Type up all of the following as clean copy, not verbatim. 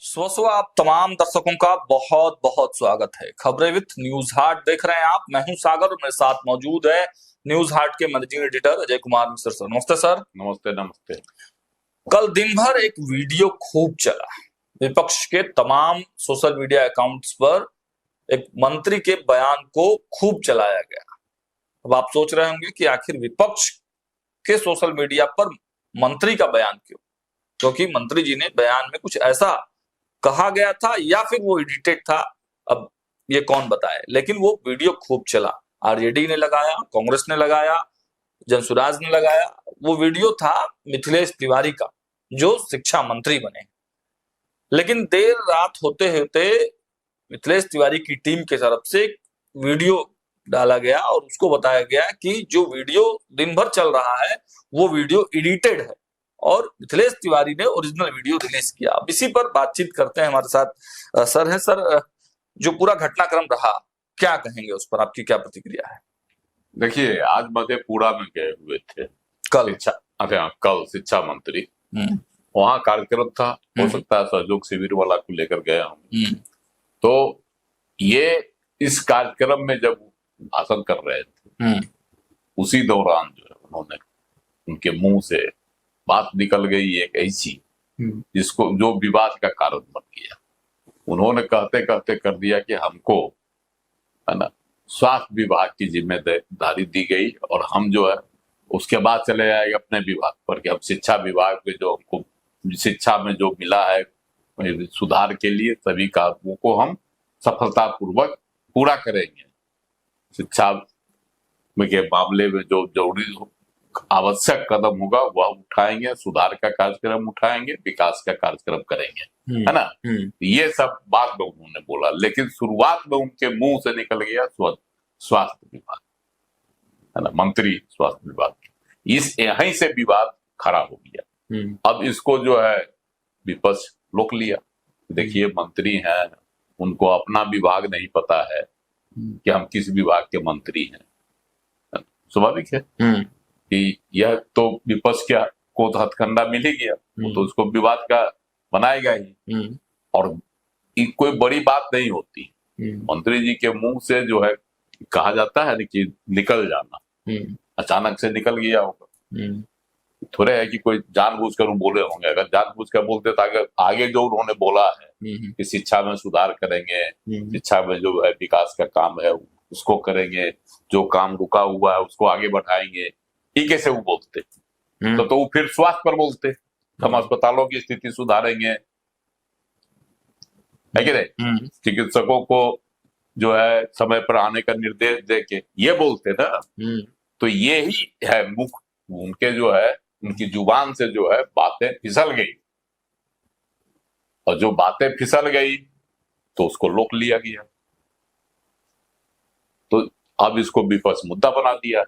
स्वस्व आप तमाम दर्शकों का बहुत बहुत स्वागत है। खबरें विद न्यूज हार्ट देख रहे हैं आप। मैं हूं सागर और मेरे साथ मौजूद है न्यूज हार्ट के managing editor Ajay Kumar Mishra sir. नमस्ते सर। नमस्ते नमस्ते। कल दिन भर एक वीडियो खूब चला विपक्ष के तमाम सोशल मीडिया अकाउंट्स पर। एक मंत्री के बयान को खूब चलाया गया। अब आप सोच रहे होंगे कि आखिर विपक्ष के सोशल मीडिया पर मंत्री का बयान क्यों? क्योंकि मंत्री जी ने बयान में कुछ ऐसा कहा गया था या फिर वो एडिटेड था, अब ये कौन बताए। लेकिन वो वीडियो खूब चला, आरजेडी ने लगाया, कांग्रेस ने लगाया, जनसुराज ने लगाया। वो वीडियो था मिथिलेश तिवारी का, जो शिक्षा मंत्री बने। लेकिन देर रात होते होते मिथिलेश तिवारी की टीम की तरफ से एक वीडियो डाला गया और उसको बताया गया कि जो वीडियो दिन भर चल रहा है वो वीडियो एडिटेड है और मिथिलेश तिवारी ने ओरिजिनल वीडियो रिलीज किया। अब इसी पर बातचीत करते हैं। हमारे साथ सर है। सर, जो पूरा घटनाक्रम रहा, क्या कहेंगे उस पर? आपकी क्या प्रतिक्रिया है? देखिए, आज मधेपुरा में गए हुए थे कल कल शिक्षा मंत्री। वहां कार्यक्रम था, हो सकता है सहयोग शिविर वाला को लेकर गया हूँ। तो ये इस कार्यक्रम में जब भाषण कर रहे थे उसी दौरान जो है उन्होंने उनके मुंह से बात निकल गई एक ऐसी जिसको जो विवाद का कारण बन गया। उन्होंने कहते कहते कर दिया कि हमको है ना स्वास्थ्य विभाग की जिम्मेदारी दी गई और हम जो है उसके बाद चले आए अपने विभाग पर कि अब शिक्षा विभाग में जो हमको शिक्षा में जो मिला है सुधार के लिए सभी कार्यों को हम सफलतापूर्वक पूरा करेंगे। शिक्षा के मामले में जो जरूरी आवश्यक कदम होगा वह उठाएंगे, सुधार का कार्यक्रम उठाएंगे, विकास का कार्यक्रम करेंगे, है ना। ये सब बात में उन्होंने बोला, लेकिन शुरुआत में उनके मुंह से निकल गया स्वास्थ्य विभाग, है ना, मंत्री स्वास्थ्य विभाग। इस यहीं से विवाद खड़ा हो गया। अब इसको जो है विपक्ष रोक लिया। देखिए, मंत्री हैं, उनको अपना विभाग नहीं पता है कि हम किस विभाग के मंत्री हैं। स्वाभाविक है कि यह तो विपक्ष को तो हथकंडा मिल ही गया, वो तो उसको विवाद का बनाएगा ही। और कोई बड़ी बात नहीं होती। मंत्री जी के मुंह से जो है कहा जाता है कि निकल जाना, अचानक से निकल गया होगा। थोड़े है कि कोई जानबूझकर बोले होंगे। अगर जानबूझकर बोलते तो आगे जो उन्होंने बोला है कि शिक्षा में सुधार करेंगे, शिक्षा में जो है विकास का काम है उसको करेंगे, जो काम रुका हुआ है उसको आगे बढ़ाएंगे, ठीक है से वो बोलते तो वो फिर स्वास्थ्य पर बोलते, हम अस्पतालों की स्थिति सुधारेंगे, है कि नहीं, चिकित्सकों को जो है समय पर आने का निर्देश देके ये बोलते ना। तो ये ही है मुख्य उनके जो है उनकी जुबान से जो है बातें फिसल गई, और जो बातें फिसल गई तो उसको रोक लिया गया। तो अब इसको विपक्ष मुद्दा बना दिया।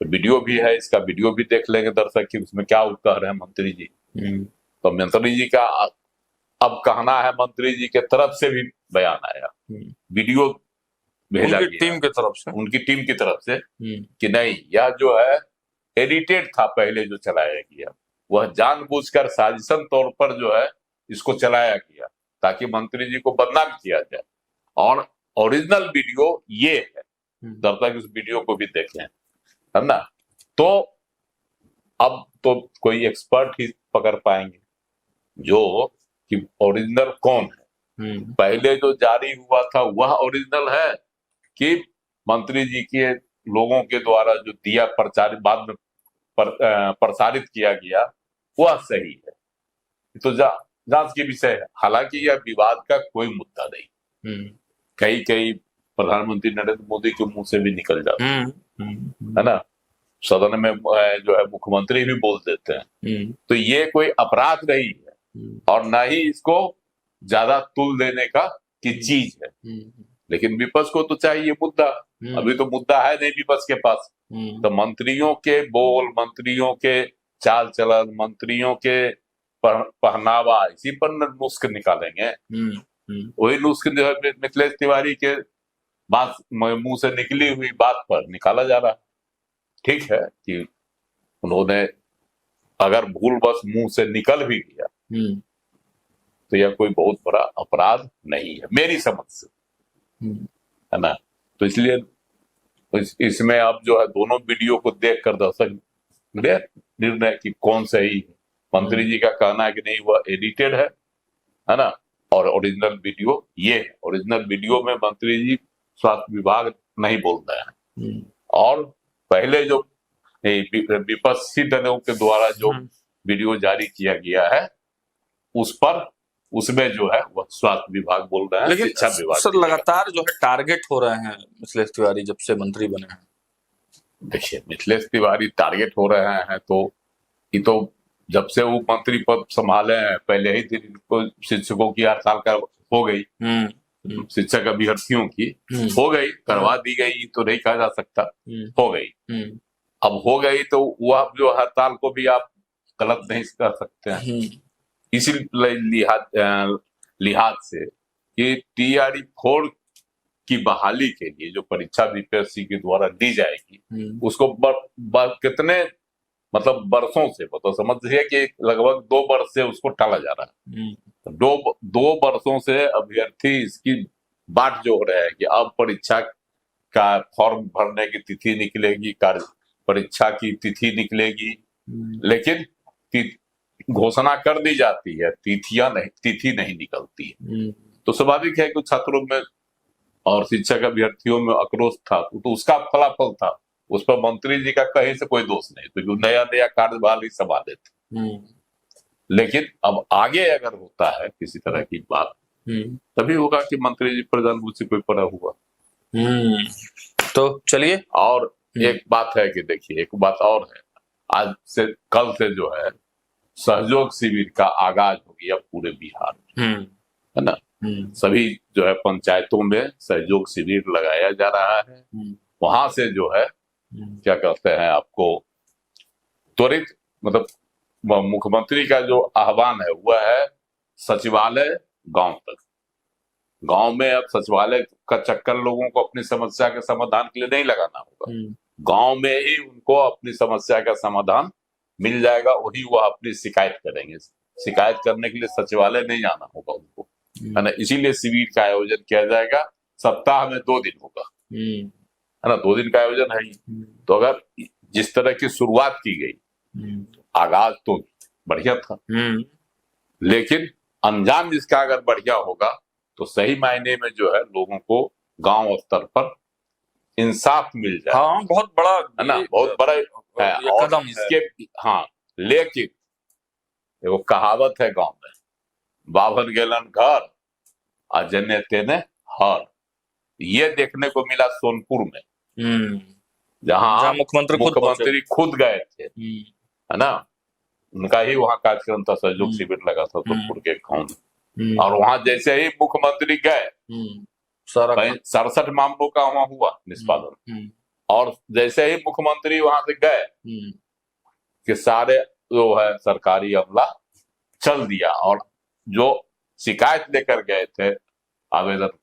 तो वीडियो भी है, इसका वीडियो भी देख लेंगे दर्शक कि उसमें क्या कह रहे हैं मंत्री जी। तो मंत्री जी का अब कहना है, मंत्री जी के तरफ से भी बयान आया, वीडियो भेजा गया टीम की तरफ से, उनकी टीम की तरफ से कि नहीं, यह जो है एडिटेड था, पहले जो चलाया गया वह जानबूझकर साजिशन तौर पर जो है इसको चलाया गया ताकि मंत्री जी को बदनाम किया जाए, और ओरिजिनल वीडियो ये है। जब तक इस वीडियो को भी देखें, है ना, तो अब तो कोई एक्सपर्ट ही पकड़ पाएंगे जो कि ओरिजिनल कौन है। पहले जो जारी हुआ था वह ओरिजिनल है कि मंत्री जी के लोगों के द्वारा जो दिया प्रचारित बाद में प्रसारित किया गया वह सही है। तो जांच के विषय है। हालांकि यह विवाद का कोई मुद्दा नहीं, कई प्रधानमंत्री नरेंद्र मोदी के मुंह से भी निकल जाता है ना, सदन में जो है मुख्यमंत्री भी बोल देते हैं। तो ये कोई अपराध नहीं है और न ही इसको ज्यादा तुल देने का की चीज है। लेकिन विपक्ष को तो चाहिए मुद्दा, अभी तो मुद्दा है नहीं विपक्ष के पास। तो मंत्रियों के बोल, मंत्रियों के चाल चलन, मंत्रियों के पहनावा, इसी पर नुस्ख निकालेंगे। वही नुस्ख जो है मिथिलेश तिवारी के बात मुंह से निकली हुई बात पर निकाला जा रहा है। ठीक है कि उन्होंने अगर भूलवश मुंह से निकल भी गया तो यह कोई बहुत बड़ा अपराध नहीं है मेरी समझ से, है ना। तो इसलिए इसमें अब जो है दोनों वीडियो को देखकर दर्शक ले निर्णय कि कौन सही है। मंत्री जी का कहना है कि नहीं वह एडिटेड है ना, और ओरिजिनल वीडियो ये है। ओरिजिनल वीडियो में मंत्री जी स्वास्थ्य विभाग नहीं बोल रहे हैं, और पहले जो विपक्षी दलों के द्वारा जो वीडियो जारी किया गया है उसमें जो है वह स्वास्थ्य विभाग बोल रहे हैं, लेकिन शिक्षा विभाग सर लगातार जो है टारगेट हो रहे हैं मिथिलेश तिवारी जब से मंत्री बने हैं। देखिए मिथिलेश तिवारी टारगेट हो रहे हैं तो ये तो जब से वो मंत्री पद संभाले हैं पहले ही दिन इनको शिक्षकों की हड़ताल का हो गई, शिक्षक अभ्यर्थियों की हो गई, करवा दी गई तो नहीं कहा जा सकता, हो गई। अब हो गई तो वह जो हड़ताल को भी आप गलत नहीं कर सकते हैं। इसी लिहाज से कि TRE 4 की बहाली के लिए जो परीक्षा बीपीएससी के द्वारा दी जाएगी उसको कितने मतलब वर्षों से मतलब समझिए कि लगभग 2 वर्ष से उसको टाला जा रहा है। दो वर्षों से अभ्यर्थी इसकी बाट जोड़ रहे हैं कि अब परीक्षा का फॉर्म भरने की तिथि निकलेगी, परीक्षा की तिथि निकलेगी, लेकिन घोषणा कर दी जाती है, तिथि नहीं निकलती है। तो स्वाभाविक है कि छात्रों में और शिक्षक अभ्यर्थियों में आक्रोश था, तो उसका फलाफल था। उस पर मंत्री जी का कहीं से कोई दोष नहीं, तो जो नया कार्यभार ही संभाले थे। लेकिन अब आगे अगर होता है किसी तरह की बात तभी होगा कि मंत्री जी पर जानबूझ से कोई पड़ा हुआ। तो चलिए, और एक बात है कि देखिए एक बात और है, आज से कल से जो है सहयोग शिविर का आगाज हो गया पूरे बिहार में, है ना। सभी जो है पंचायतों में सहयोग शिविर लगाया जा रहा है। वहां से जो है क्या कहते हैं आपको त्वरित मतलब मुख्यमंत्री का जो आह्वान है वह है सचिवालय गांव तक। गांव में अब सचिवालय का चक्कर लोगों को अपनी समस्या के समाधान के लिए नहीं लगाना होगा, गांव में ही उनको अपनी समस्या का समाधान मिल जाएगा, वही वह अपनी शिकायत करेंगे। शिकायत करने के लिए सचिवालय नहीं जाना होगा उनको, है ना। इसीलिए शिविर का आयोजन किया जाएगा, सप्ताह में 2 दिन होगा, है ना। 2 दिन का आयोजन है। तो अगर जिस तरह की शुरुआत की गई, आगाज तो बढ़िया था, लेकिन अंजाम जिसका अगर बढ़िया होगा तो सही मायने में जो है लोगों को गांव स्तर पर इंसाफ मिल जाए। हाँ, बहुत बड़ा है ना, बहुत बड़ा है। और कदम इसके हाँ, लेकिन वो कहावत है गांव में, बाभन गेलन घर अजन्य तेने हर। ये देखने को मिला सोनपुर में, जहां मुख्यमंत्री खुद गए थे, है ना। उनका ही वहां कार्यक्रम था, सहयोग शिविर लगा था सोनपुर के गांव में। और वहां जैसे ही मुख्यमंत्री गए 67 मामलों का वहां हुआ निष्पादन, और जैसे ही मुख्यमंत्री वहां से गए कि सारे जो है सरकारी अमला चल दिया, और जो शिकायत लेकर गए थे, आवेदन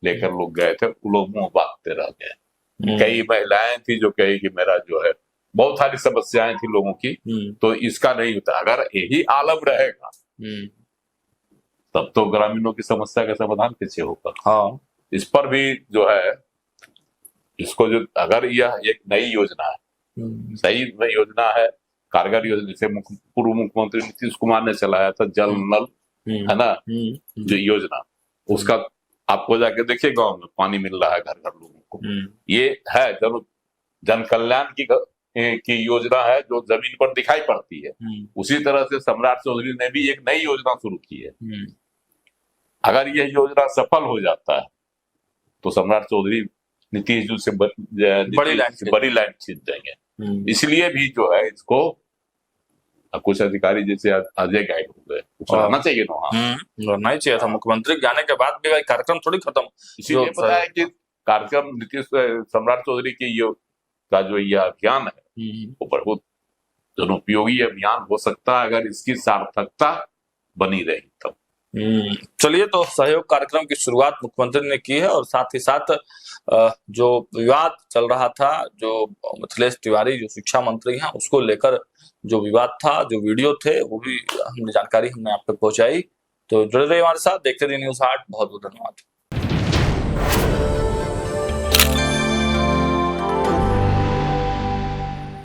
लेकर लोग गए थे, वो लोग मुंह बांधते रह गए। कई महिलाएं थी जो कही कि मेरा जो है बहुत सारी समस्याएं थी लोगों की, तो इसका नहीं होता। अगर यही आलम रहेगा तब तो ग्रामीणों की समस्या का समाधान कैसे होगा। हाँ, इस पर भी जो है इसको जो अगर यह एक नई योजना है, सही नई योजना है, कारगर योजना, जैसे पूर्व मुख्यमंत्री नीतीश कुमार ने चलाया था जल नल, है ना, जो योजना, उसका आपको जाके देखिए गांव में पानी मिल रहा है घर घर लोगों को। ये है जन कल्याण की योजना है जो जमीन पर दिखाई पड़ती है। उसी तरह से सम्राट चौधरी ने भी एक नई योजना शुरू की है। अगर यह योजना सफल हो जाता है तो सम्राट चौधरी नीतीश जी से बड़ी लाइन खींच देंगे। इसलिए भी जो है इसको कुछ अधिकारी जैसे अजय गाइड हो गए, रहना चाहिए ना, रहना ही चाहिए था। मुख्यमंत्री जाने के बाद भी भाई कार्यक्रम थोड़ी खत्म। इसीलिए पता है कि कार्यक्रम नीतीश सम्राट चौधरी की का जो यह अभियान है वो बहुत जनोपयोगी अभियान हो सकता है अगर इसकी सार्थकता बनी रही तब। चलिए, तो सहयोग कार्यक्रम की शुरुआत मुख्यमंत्री ने की है, और साथ ही साथ जो विवाद चल रहा था, जो मिथिलेश तिवारी जो शिक्षा मंत्री हैं उसको लेकर जो विवाद था, जो वीडियो थे, वो भी हमने जानकारी आप तक पहुंचाई। तो जुड़े रहिए हमारे साथ, देखते रहिए न्यूज़ 8। बहुत बहुत धन्यवाद।